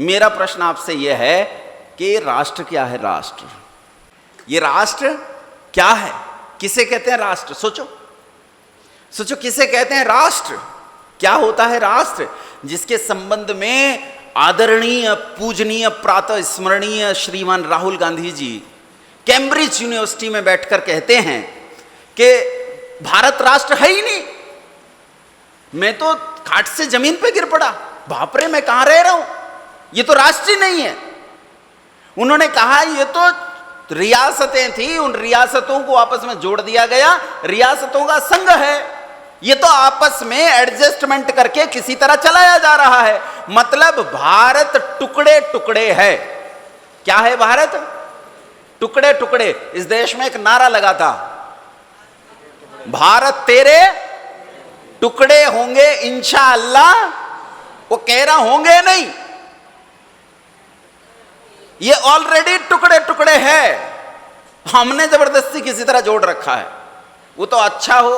मेरा प्रश्न आपसे यह है कि राष्ट्र क्या है? राष्ट्र, ये राष्ट्र क्या है? किसे कहते हैं राष्ट्र? सोचो सोचो, किसे कहते हैं राष्ट्र? क्या होता है राष्ट्र? जिसके संबंध में आदरणीय, पूजनीय, प्रातः स्मरणीय श्रीमान राहुल गांधी जी कैम्ब्रिज यूनिवर्सिटी में बैठकर कहते हैं कि भारत राष्ट्र है ही नहीं। मैं तो खाट से जमीन पे गिर पड़ा, बाप रे मैं कहां रह रहा हूं, ये तो राष्ट्र ही नहीं है। उन्होंने कहा ये तो रियासतें थी, उन रियासतों को आपस में जोड़ दिया गया, रियासतों का संघ है, ये तो आपस में एडजस्टमेंट करके किसी तरह चलाया जा रहा है। मतलब भारत टुकड़े टुकड़े है। क्या है भारत? टुकड़े टुकड़े। इस देश में एक नारा लगा था, भारत तेरे टुकड़े होंगे इंशाअल्लाह। वो कह रहा होंगे नहीं, ये ऑलरेडी टुकड़े टुकड़े है, हमने जबरदस्ती किसी तरह जोड़ रखा है। वो तो अच्छा हो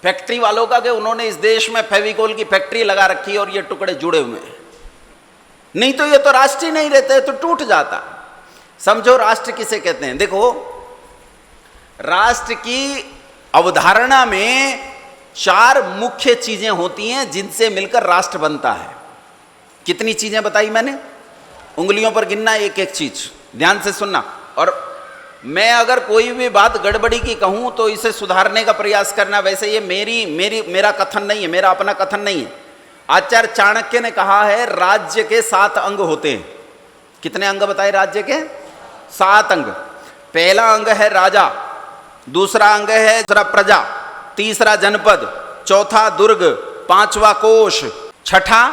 फैक्ट्री वालों का कि उन्होंने इस देश में फेविकोल की फैक्ट्री लगा रखी है और ये टुकड़े जुड़े हुए हैं, नहीं तो ये तो राष्ट्र ही नहीं रहते, तो टूट जाता। समझो राष्ट्र किसे कहते हैं। देखो, राष्ट्र की अवधारणा में 4 मुख्य चीजें होती हैं जिनसे मिलकर राष्ट्र बनता है। कितनी चीजें बताई मैंने? उंगलियों पर गिनना एक एक चीज, ध्यान से सुनना। और मैं अगर कोई भी बात गड़बड़ी की कहूं तो इसे सुधारने का प्रयास करना। वैसे ये मेरा कथन नहीं है, मेरा अपना कथन नहीं है। आचार्य चाणक्य ने कहा है राज्य के 7 अंग होते हैं। कितने अंग बताए राज्य के? 7 अंग। पहला अंग है राजा, दूसरा अंग है प्रजा, तीसरा जनपद, चौथा दुर्ग, 5वां कोश, छठा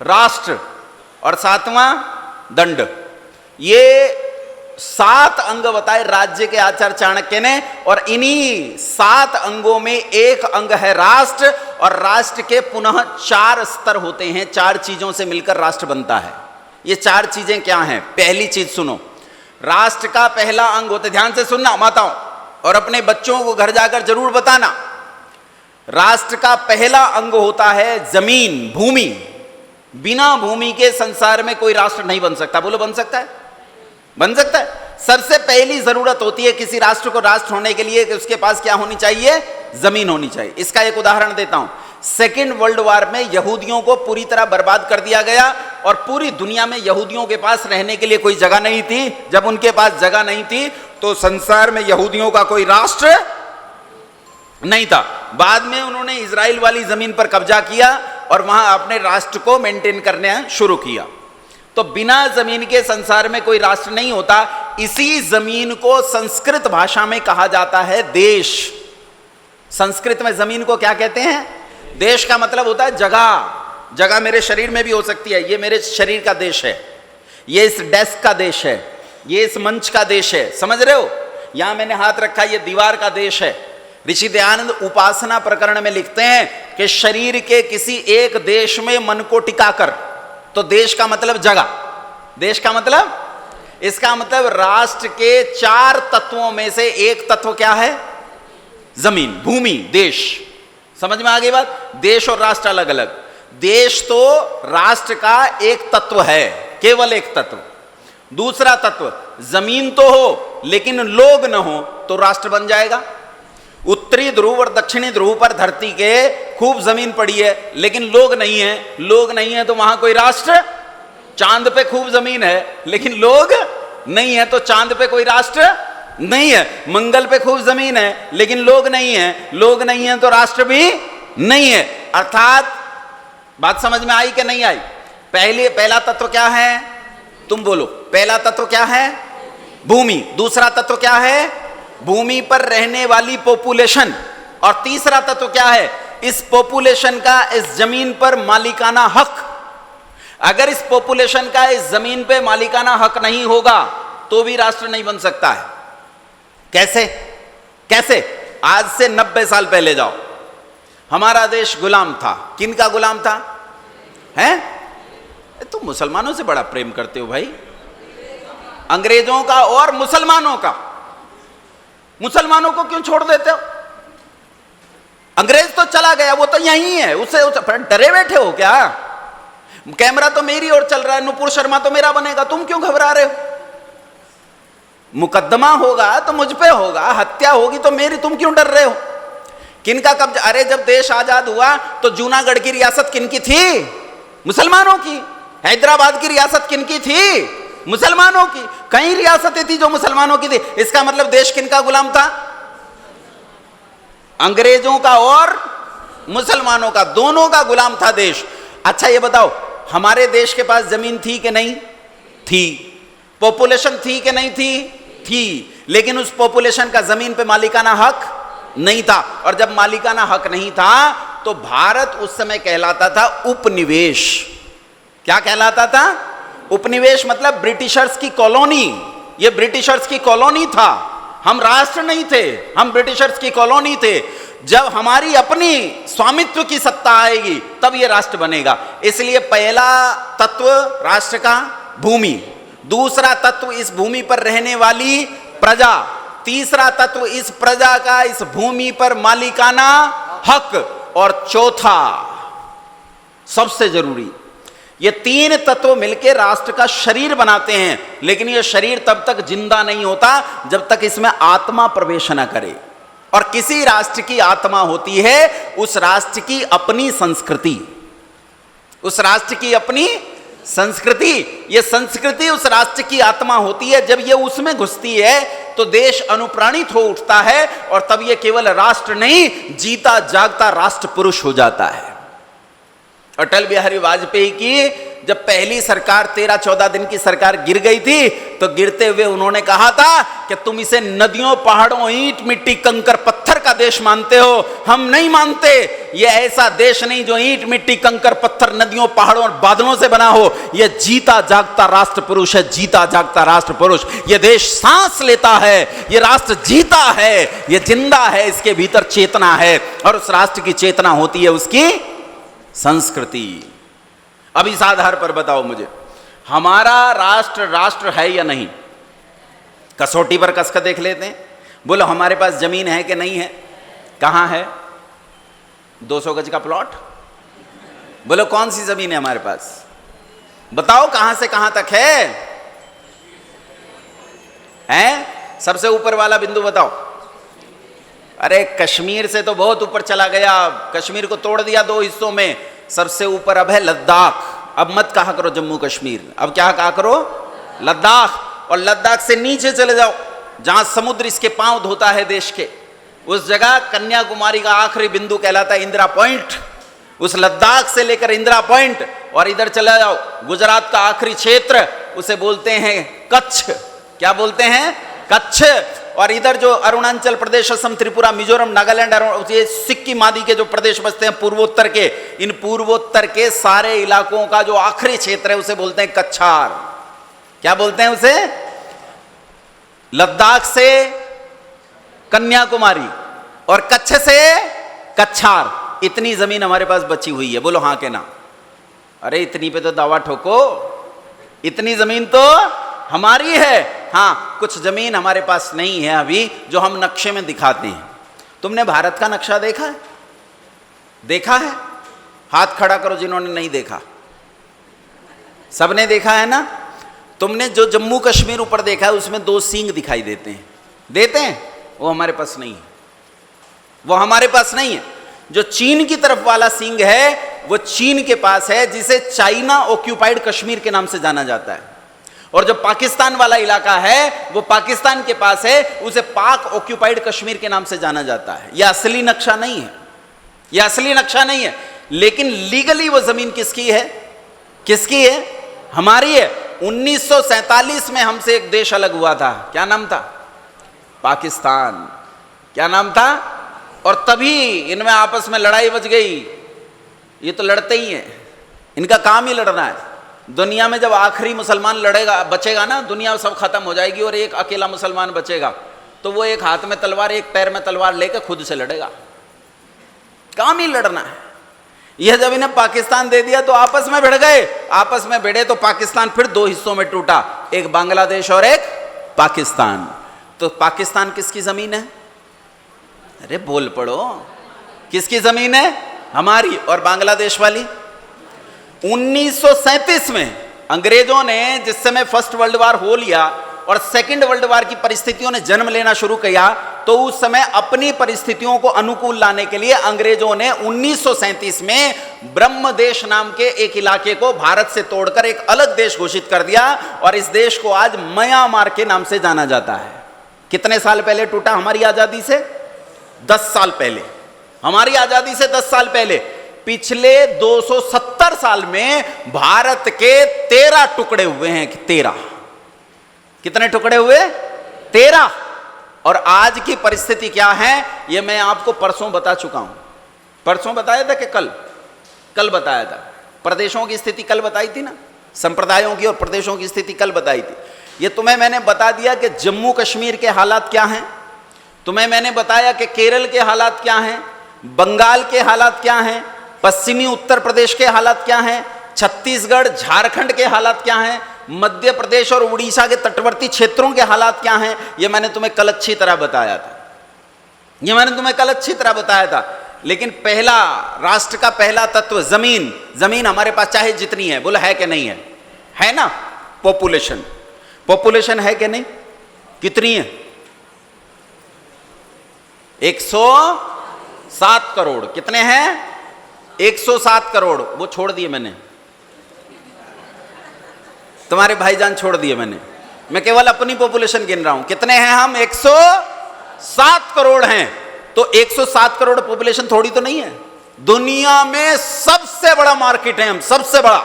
राष्ट्र और 7वां दंड। ये 7 अंग बताए राज्य के आचार्य चाणक्य ने। और इन्हीं 7 अंगों में एक अंग है राष्ट्र। और राष्ट्र के पुनः 4 स्तर होते हैं, 4 चीजों से मिलकर राष्ट्र बनता है। ये 4 चीजें क्या हैं? पहली चीज सुनो, राष्ट्र का पहला अंग होता है, ध्यान से सुनना माताओं, और अपने बच्चों को घर जाकर जरूर बताना। राष्ट्र का पहला अंग होता है जमीन, भूमि। बिना भूमि के संसार में कोई राष्ट्र नहीं बन सकता। बोलो, बन सकता है? बन सकता है। सबसे पहली जरूरत होती है किसी राष्ट्र को राष्ट्र होने के लिए कि उसके पास क्या होनी चाहिए? जमीन होनी चाहिए। इसका एक उदाहरण देता हूं। सेकेंड वर्ल्ड वॉर में यहूदियों को पूरी तरह बर्बाद कर दिया गया और पूरी दुनिया में यहूदियों के पास रहने के लिए कोई जगह नहीं थी। जब उनके पास जगह नहीं थी तो संसार में यहूदियों का कोई राष्ट्र नहीं था। बाद में उन्होंने इजराइल वाली जमीन पर कब्जा किया और वहां अपने राष्ट्र को मेंटेन करना शुरू किया। तो बिना जमीन के संसार में कोई राष्ट्र नहीं होता। इसी जमीन को संस्कृत भाषा में कहा जाता है देश। संस्कृत में जमीन को क्या कहते हैं? देश का मतलब होता है जगह। जगह मेरे शरीर में भी हो सकती है। ये मेरे शरीर का देश है, ये इस डेस्क का देश है, ये इस मंच का देश है। समझ रहे हो? यहां मैंने हाथ रखा, ये दीवार का देश है। ऋषि दयानंद उपासना प्रकरण में लिखते हैं कि शरीर के किसी एक देश में मन को टिकाकर, तो देश का मतलब जगह। देश का मतलब, इसका मतलब राष्ट्र के 4 तत्वों में से एक तत्व क्या है? जमीन, भूमि, देश। समझ में आ गई बात? देश और राष्ट्र अलग अलग। देश तो राष्ट्र का एक तत्व है, केवल एक तत्व। दूसरा तत्व, जमीन तो हो लेकिन लोग न हो तो राष्ट्र बन जाएगा। उत्तरी ध्रुव और दक्षिणी ध्रुव पर धरती के खूब जमीन पड़ी है लेकिन लोग नहीं है। लोग नहीं है तो वहां कोई राष्ट्र? चांद पे खूब जमीन है लेकिन लोग नहीं है तो चांद पे कोई राष्ट्र नहीं है। मंगल पे खूब जमीन है लेकिन लोग नहीं है। लोग नहीं है तो राष्ट्र भी नहीं है। अर्थात बात समझ में आई कि नहीं आई? पहला तत्व क्या है? तुम बोलो, पहला तत्व क्या है? भूमि। दूसरा तत्व क्या है? भूमि पर रहने वाली पॉपुलेशन। और तीसरा तत्व क्या है? इस पॉपुलेशन का इस जमीन पर मालिकाना हक। अगर इस पॉपुलेशन का इस जमीन पे मालिकाना हक नहीं होगा तो भी राष्ट्र नहीं बन सकता है। कैसे? कैसे? आज से 90 साल पहले जाओ, हमारा देश गुलाम था। किन का गुलाम था? हैं? तुम मुसलमानों से बड़ा प्रेम करते हो भाई। अंग्रेजों का और मुसलमानों का। मुसलमानों को क्यों छोड़ देते हो? अंग्रेज तो चला गया, वो तो यहीं है, उससे डरे बैठे हो क्या? कैमरा तो मेरी ओर चल रहा है, नुपुर शर्मा तो मेरा बनेगा, तुम क्यों घबरा रहे हो? मुकदमा होगा तो मुझ पे होगा, हत्या होगी तो मेरी, तुम क्यों डर रहे हो? किनका कब्जा? अरे जब देश आजाद हुआ तो जूनागढ़ की रियासत किनकी थी? मुसलमानों की। हैदराबाद की रियासत किनकी थी? मुसलमानों की। कई रियासतें थी जो मुसलमानों की थी। इसका मतलब देश किनका गुलाम था? अंग्रेजों का और मुसलमानों का, दोनों का गुलाम था देश। अच्छा ये बताओ, हमारे देश के पास जमीन थी कि नहीं थी? पॉपुलेशन थी कि नहीं थी? थी। लेकिन उस पॉपुलेशन का जमीन पे मालिकाना हक नहीं था। और जब मालिकाना हक नहीं था तो भारत उस समय कहलाता था उपनिवेश। क्या कहलाता था? उपनिवेश। मतलब ब्रिटिशर्स की कॉलोनी। ये ब्रिटिशर्स की कॉलोनी था, हम राष्ट्र नहीं थे, हम ब्रिटिशर्स की कॉलोनी थे। जब हमारी अपनी स्वामित्व की सत्ता आएगी तब ये राष्ट्र बनेगा। इसलिए पहला तत्व राष्ट्र का भूमि, दूसरा तत्व इस भूमि पर रहने वाली प्रजा, तीसरा तत्व इस प्रजा का इस भूमि पर मालिकाना हक, और चौथा सबसे जरूरी, ये तीन तत्व मिलकर राष्ट्र का शरीर बनाते हैं। लेकिन ये शरीर तब तक जिंदा नहीं होता जब तक इसमें आत्मा प्रवेश न करे। और किसी राष्ट्र की आत्मा होती है उस राष्ट्र की अपनी संस्कृति, उस राष्ट्र की अपनी संस्कृति। ये संस्कृति उस राष्ट्र की आत्मा होती है। जब ये उसमें घुसती है तो देश अनुप्राणित हो उठता है और तब ये केवल राष्ट्र नहीं, जीता जागता राष्ट्र पुरुष हो जाता है। अटल बिहारी वाजपेयी की जब पहली सरकार 13-14 दिन की सरकार गिर गई थी तो गिरते हुए उन्होंने कहा था कि तुम इसे नदियों, पहाड़ों, ईंट, मिट्टी, कंकर, पत्थर का देश मानते हो, हम नहीं मानते। ये ऐसा देश नहीं जो ईंट, मिट्टी, कंकर, पत्थर, नदियों, पहाड़ों और बादलों से बना हो। यह जीता जागता राष्ट्र पुरुष है, जीता जागता राष्ट्र पुरुष। यह देश सांस लेता है, यह राष्ट्र जीता है, यह जिंदा है, इसके भीतर चेतना है। और उस राष्ट्र की चेतना होती है उसकी संस्कृति। अब इस आधार पर बताओ मुझे, हमारा राष्ट्र राष्ट्र है या नहीं? कसौटी पर कसकर देख लेते हैं। बोलो हमारे पास जमीन है कि नहीं है? कहां है? 200 गज का प्लॉट? बोलो कौन सी जमीन है हमारे पास? बताओ कहां से कहां तक है? सबसे ऊपर वाला बिंदु बताओ। अरे कश्मीर से तो बहुत ऊपर चला गया, कश्मीर को तोड़ दिया 2 हिस्सों में। सबसे ऊपर अब है लद्दाख। अब मत कहा करो जम्मू कश्मीर, अब क्या कहा करो? लद्दाख। और लद्दाख से नीचे चले जाओ जहां समुद्र इसके पांव धोता है देश के, उस जगह कन्याकुमारी का आखिरी बिंदु कहलाता है इंदिरा पॉइंट। उस लद्दाख से लेकर इंदिरा पॉइंट और इधर चला जाओ गुजरात का आखिरी क्षेत्र, उसे बोलते हैं कच्छ। क्या बोलते हैं? कच्छ। और इधर जो अरुणाचल प्रदेश, असम, त्रिपुरा, मिजोरम, नागालैंड, ये सिक्किम आदि के जो प्रदेश बसते हैं पूर्वोत्तर के, इन पूर्वोत्तर के सारे इलाकों का जो आखिरी क्षेत्र है उसे बोलते हैं कच्छार। क्या बोलते हैं उसे? लद्दाख से कन्याकुमारी और कच्छ से कच्छार, इतनी जमीन हमारे पास बची हुई है। बोलो हाँ के ना? अरे इतनी पे तो दावा ठोको, इतनी जमीन तो हमारी है। हाँ, कुछ जमीन हमारे पास नहीं है अभी जो हम नक्शे में दिखाते हैं। तुमने भारत का नक्शा देखा है? देखा है? हाथ खड़ा करो जिन्होंने नहीं देखा। सबने देखा है ना? तुमने जो जम्मू कश्मीर ऊपर देखा है उसमें 2 सींग दिखाई देते हैं, देते हैं? वो हमारे पास नहीं है, वो हमारे पास नहीं है। जो चीन की तरफ वाला सींग है वो चीन के पास है, जिसे चाइना ऑक्यूपाइड कश्मीर के नाम से जाना जाता है। और जो पाकिस्तान वाला इलाका है वो पाकिस्तान के पास है, उसे पाक ऑक्यूपाइड कश्मीर के नाम से जाना जाता है। यह असली नक्शा नहीं है, यह असली नक्शा नहीं है। लेकिन लीगली वो जमीन किसकी है? किसकी है? हमारी है। 1947 में हमसे एक देश अलग हुआ था, क्या नाम था? पाकिस्तान। क्या नाम था? और तभी इनमें आपस में लड़ाई बच गई। ये तो लड़ते ही हैं, इनका काम ही लड़ना है। दुनिया में जब आखिरी मुसलमान लड़ेगा, बचेगा ना, दुनिया सब खत्म हो जाएगी और एक अकेला मुसलमान बचेगा, तो वो एक हाथ में तलवार, एक पैर में तलवार लेकर खुद से लड़ेगा। काम ही लड़ना है। यह जब इन्हें पाकिस्तान दे दिया तो आपस में भिड़ गए। आपस में भिड़े तो पाकिस्तान फिर 2 हिस्सों में टूटा, एक बांग्लादेश और एक पाकिस्तान। तो पाकिस्तान किसकी जमीन है? अरे बोल पड़ो, किसकी जमीन है? हमारी। और बांग्लादेश वाली? 1937 में अंग्रेजों ने जिस समय फर्स्ट वर्ल्ड वार हो लिया और सेकंड वर्ल्ड वार की परिस्थितियों ने जन्म लेना शुरू किया, तो उस समय अपनी परिस्थितियों को अनुकूल लाने के लिए अंग्रेजों ने 1937 में ब्रह्मदेश नाम के एक इलाके को भारत से तोड़कर एक अलग देश घोषित कर दिया और इस देश को आज म्यांमार के नाम से जाना जाता है। कितने साल पहले टूटा हमारी आजादी से? 10 साल पहले। हमारी आजादी से 10 साल पहले। पिछले 270 साल में भारत के 13 टुकड़े हुए हैं। 13। कितने टुकड़े हुए? 13। और आज की परिस्थिति क्या है यह मैं आपको परसों बता चुका हूं। परसों बताया था कि कल बताया था। प्रदेशों की स्थिति कल बताई थी ना, संप्रदायों की और प्रदेशों की स्थिति कल बताई थी। ये तुम्हें मैंने बता दिया कि जम्मू कश्मीर के हालात क्या हैं, तुम्हें मैंने बताया कि केरल के हालात क्या हैं, बंगाल के हालात क्या हैं, पश्चिमी उत्तर प्रदेश के हालात क्या हैं, छत्तीसगढ़ झारखंड के हालात क्या हैं, मध्य प्रदेश और उड़ीसा के तटवर्ती क्षेत्रों के हालात क्या हैं। ये मैंने तुम्हें कल अच्छी तरह बताया था। लेकिन पहला, राष्ट्र का पहला तत्व जमीन हमारे पास चाहे जितनी है, बोला है कि नहीं है? है ना। पॉपुलेशन है कि नहीं? कितनी है? 107 करोड़। कितने हैं? 107 करोड़। वो छोड़ दिए मैंने, तुम्हारे भाईजान छोड़ दिए मैंने। मैं केवल अपनी पॉपुलेशन गिन रहा हूं। कितने हैं हम? 107 करोड़ हैं। तो 107 करोड़ पॉपुलेशन थोड़ी तो नहीं है। दुनिया में सबसे बड़ा मार्केट है हम, सबसे बड़ा।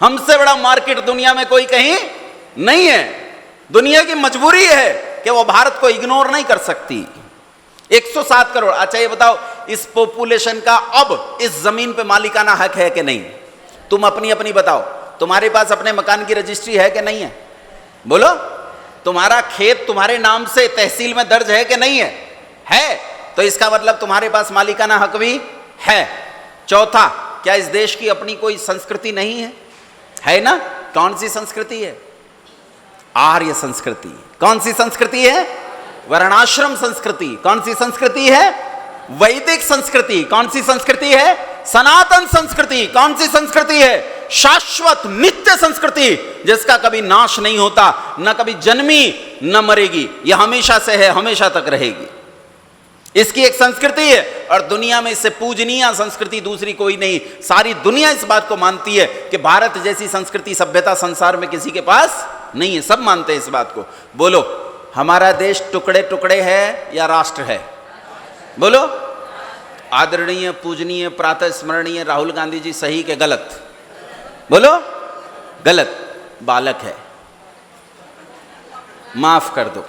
हमसे बड़ा मार्केट दुनिया में कोई कहीं नहीं है। दुनिया की मजबूरी है कि वो भारत को इग्नोर नहीं कर सकती। 107 करोड़। अच्छा ये बताओ, इस पॉपुलेशन का अब इस जमीन पे मालिकाना हक है कि नहीं? तुम अपनी अपनी बताओ। तुम्हारे पास अपने मकान की रजिस्ट्री है कि नहीं है? बोलो। तुम्हारा खेत तुम्हारे नाम से तहसील में दर्ज है कि नहीं है? है। तो इसका मतलब तुम्हारे पास मालिकाना हक भी है। चौथा, क्या इस देश की अपनी कोई संस्कृति नहीं है? है ना। कौन सी संस्कृति है? आर्य संस्कृति। कौन सी संस्कृति है? वर्णाश्रम संस्कृति। कौन सी संस्कृति है? वैदिक संस्कृति। कौन सी संस्कृति है? सनातन संस्कृति। कौन सी संस्कृति है? शाश्वत नित्य संस्कृति, जिसका कभी नाश नहीं होता, न कभी जन्मी न मरेगी। यह हमेशा से है, हमेशा तक रहेगी। इसकी एक संस्कृति है और दुनिया में इससे पूजनीय संस्कृति दूसरी कोई नहीं। सारी दुनिया इस बात को मानती है कि भारत जैसी संस्कृति सभ्यता संसार में किसी के पास नहीं है। सब मानते हैं इस बात को। बोलो, हमारा देश टुकड़े टुकड़े है या राष्ट्र है? बोलो। आदरणीय, पूजनीय, प्रातः स्मरणीय राहुल गांधी जी सही के गलत? बोलो। गलत। बालक है, माफ कर दो।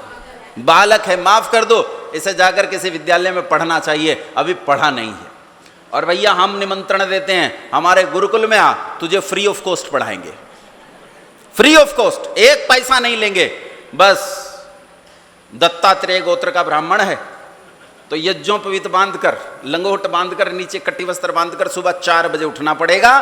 बालक है, माफ कर दो। इसे जाकर किसी विद्यालय में पढ़ना चाहिए, अभी पढ़ा नहीं है। और भैया हम निमंत्रण देते हैं, हमारे गुरुकुल में आ, तुझे फ्री ऑफ कॉस्ट पढ़ाएंगे। फ्री ऑफ कॉस्ट, 1 पैसा नहीं लेंगे। बस दत्तात्रेय गोत्र का ब्राह्मण है तो यज्ञोपवीत बांधकर, लंगोट बांधकर, नीचे कट्टी वस्त्र बांधकर सुबह 4 बजे उठना पड़ेगा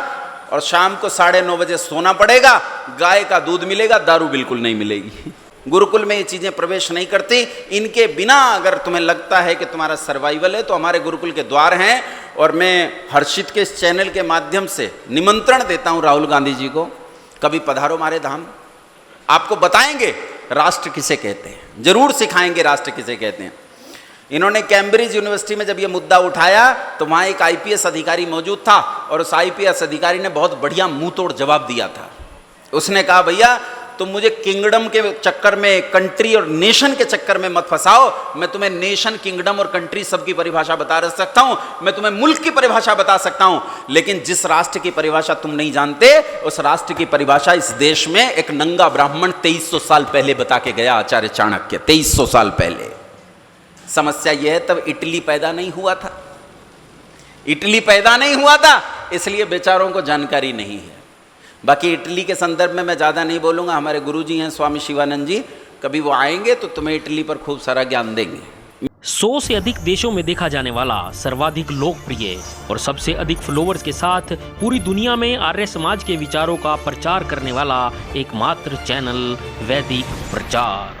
और शाम को 9:30 बजे सोना पड़ेगा। गाय का दूध मिलेगा, दारू बिल्कुल नहीं मिलेगी। गुरुकुल में ये चीजें प्रवेश नहीं करती। इनके बिना अगर तुम्हें लगता है कि तुम्हारा सर्वाइवल है तो हमारे गुरुकुल के द्वार हैं। और मैं हर्षित के इस चैनल के माध्यम से निमंत्रण देता हूं राहुल गांधी जी को, कभी पधारो हमारे धाम। आपको बताएंगे राष्ट्र किसे कहते हैं, जरूर सिखाएंगे राष्ट्र किसे कहते हैं। इन्होंने कैम्ब्रिज यूनिवर्सिटी में जब ये मुद्दा उठाया तो वहाँ एक आईपीएस अधिकारी मौजूद था और उस आईपीएस अधिकारी ने बहुत बढ़िया मुंह तोड़ जवाब दिया था। उसने कहा, भैया तुम मुझे किंगडम के चक्कर में, कंट्री और नेशन के चक्कर में मत फंसाओ। मैं तुम्हें नेशन, किंगडम और कंट्री सबकी परिभाषा बता सकता हूं, मैं तुम्हें मुल्क की परिभाषा बता सकता हूं, लेकिन जिस राष्ट्र की परिभाषा तुम नहीं जानते उस राष्ट्र की परिभाषा इस देश में एक नंगा ब्राह्मण 2300 साल पहले बता के गया, आचार्य चाणक्य। 2300 साल पहले। समस्या यह है तब इटली पैदा नहीं हुआ था। इटली पैदा नहीं हुआ था, इसलिए बेचारों को जानकारी नहीं है। बाकी इटली के संदर्भ में मैं ज़्यादा नहीं बोलूँगा। हमारे गुरुजी हैं स्वामी शिवानंद जी, कभी वो आएंगे तो तुम्हें इटली पर खूब सारा ज्ञान देंगे। 100 से अधिक देशों में देखा जाने वाला, सर्वाधिक लोकप्रिय और सबसे अधिक फॉलोअर्स के साथ पूरी दुनिया में आर्य समाज के विचारों का प्रचार करने वाला एकमात्र चैनल वैदिक प्रचार।